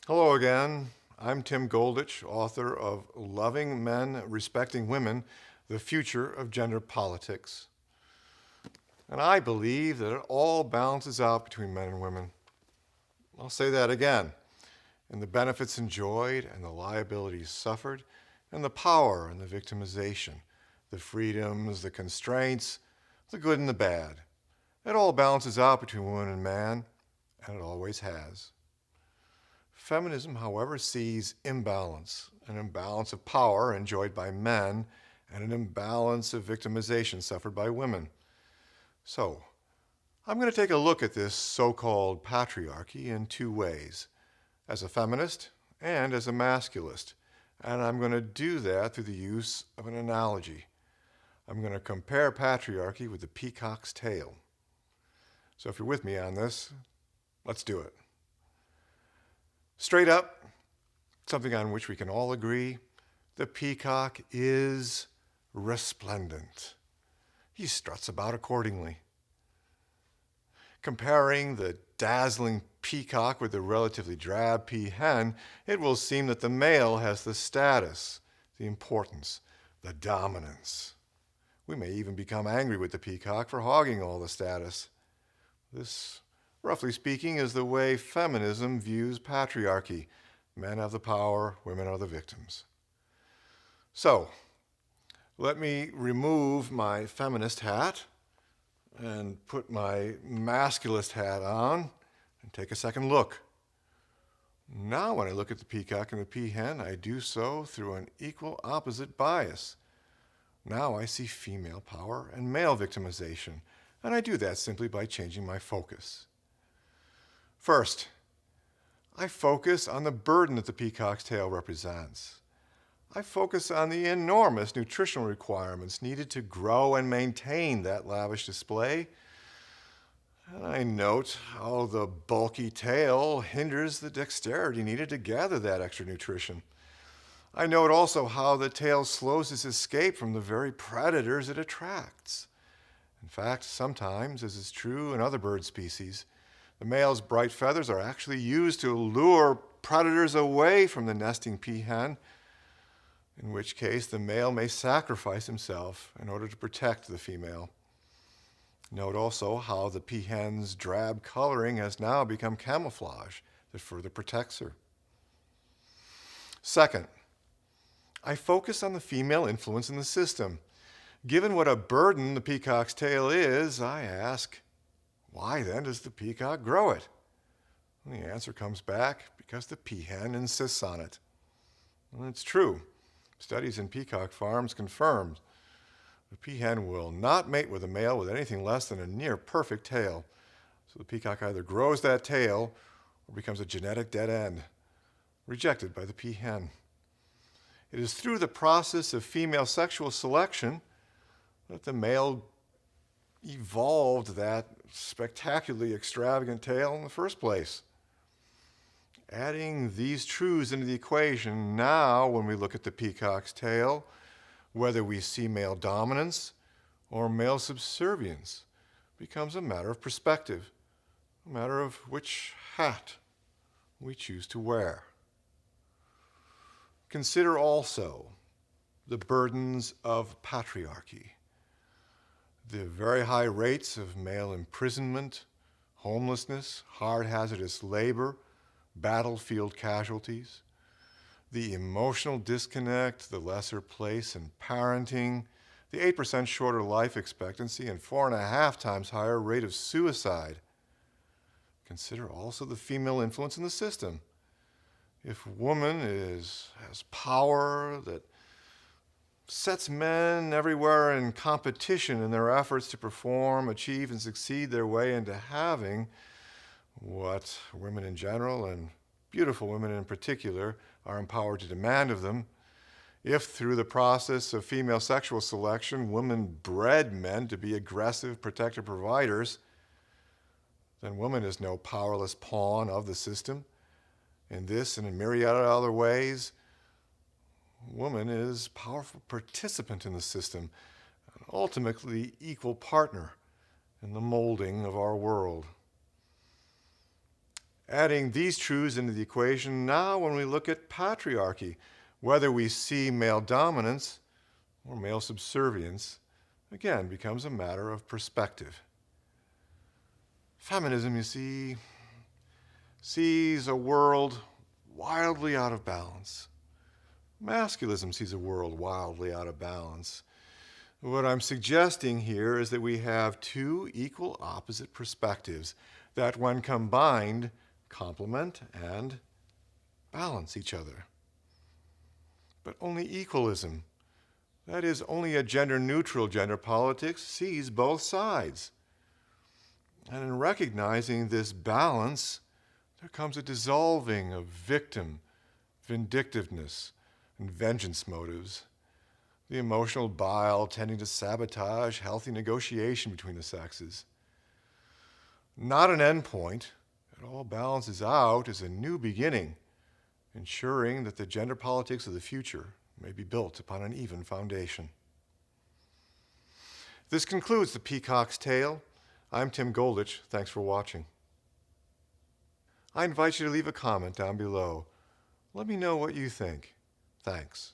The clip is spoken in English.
Hello again. I'm Tim Goldich, author of Loving Men, Respecting Women, The Future of Gender Politics. And I believe that it all balances out between men and women. I'll say that again. In the benefits enjoyed and the liabilities suffered, and the power and the victimization, the freedoms, the constraints, the good and the bad. It all balances out between woman and man, and it always has. Feminism, however, sees imbalance, an imbalance of power enjoyed by men and an imbalance of victimization suffered by women. So, I'm going to take a look at this so-called patriarchy in two ways, as a feminist and as a masculist, and I'm going to do that through the use of an analogy. I'm going to compare patriarchy with the peacock's tail. So if you're with me on this, let's do it. Straight up, something on which we can all agree, the peacock is resplendent. He struts about accordingly. Comparing the dazzling peacock with the relatively drab peahen, it will seem that the male has the status, the importance, the dominance. We may even become angry with the peacock for hogging all the status. This, roughly speaking, is the way feminism views patriarchy. Men have the power, women are the victims. So, let me remove my feminist hat and put my masculist hat on and take a second look. Now when I look at the peacock and the peahen, I do so through an equal opposite bias. Now I see female power and male victimization, and I do that simply by changing my focus. First, I focus on the burden that the peacock's tail represents. I focus on the enormous nutritional requirements needed to grow and maintain that lavish display. And I note how the bulky tail hinders the dexterity needed to gather that extra nutrition. I note also how the tail slows its escape from the very predators it attracts. In fact, sometimes, as is true in other bird species, the male's bright feathers are actually used to lure predators away from the nesting peahen, in which case the male may sacrifice himself in order to protect the female. Note also how the peahen's drab coloring has now become camouflage that further protects her. Second, I focus on the female influence in the system. Given what a burden the peacock's tail is, I ask, why then does the peacock grow it? And the answer comes back, because the peahen insists on it. And it's true. Studies in peacock farms confirmed the peahen will not mate with a male with anything less than a near perfect tail. So the peacock either grows that tail or becomes a genetic dead end, rejected by the peahen. It is through the process of female sexual selection that the male evolved that spectacularly extravagant tail in the first place. Adding these truths into the equation, now when we look at the peacock's tail, whether we see male dominance or male subservience becomes a matter of perspective, a matter of which hat we choose to wear. Consider also the burdens of patriarchy, the very high rates of male imprisonment, homelessness, hard hazardous labor, battlefield casualties, the emotional disconnect, the lesser place in parenting, the 8% shorter life expectancy, and 4.5 times higher rate of suicide. Consider also the female influence in the system. If woman has power that sets men everywhere in competition in their efforts to perform, achieve, and succeed their way into having what women in general and beautiful women in particular are empowered to demand of them, if through the process of female sexual selection women bred men to be aggressive, protective providers, then woman is no powerless pawn of the system. In this and in myriad other ways, woman is a powerful participant in the system, an ultimately equal partner in the molding of our world. Adding these truths into the equation, now when we look at patriarchy, whether we see male dominance or male subservience, again, becomes a matter of perspective. Feminism, you see, sees a world wildly out of balance. Masculism sees a world wildly out of balance. What I'm suggesting here is that we have two equal opposite perspectives that, when combined, complement and balance each other. But only equalism, that is, only a gender-neutral gender politics, sees both sides. And in recognizing this balance, there comes a dissolving of victim, vindictiveness, and vengeance motives, the emotional bile tending to sabotage healthy negotiation between the sexes. Not an endpoint, it all balances out as a new beginning, ensuring that the gender politics of the future may be built upon an even foundation. This concludes the Peacock's Tale. I'm Tim Goldich. Thanks for watching. I invite you to leave a comment down below. Let me know what you think. Thanks.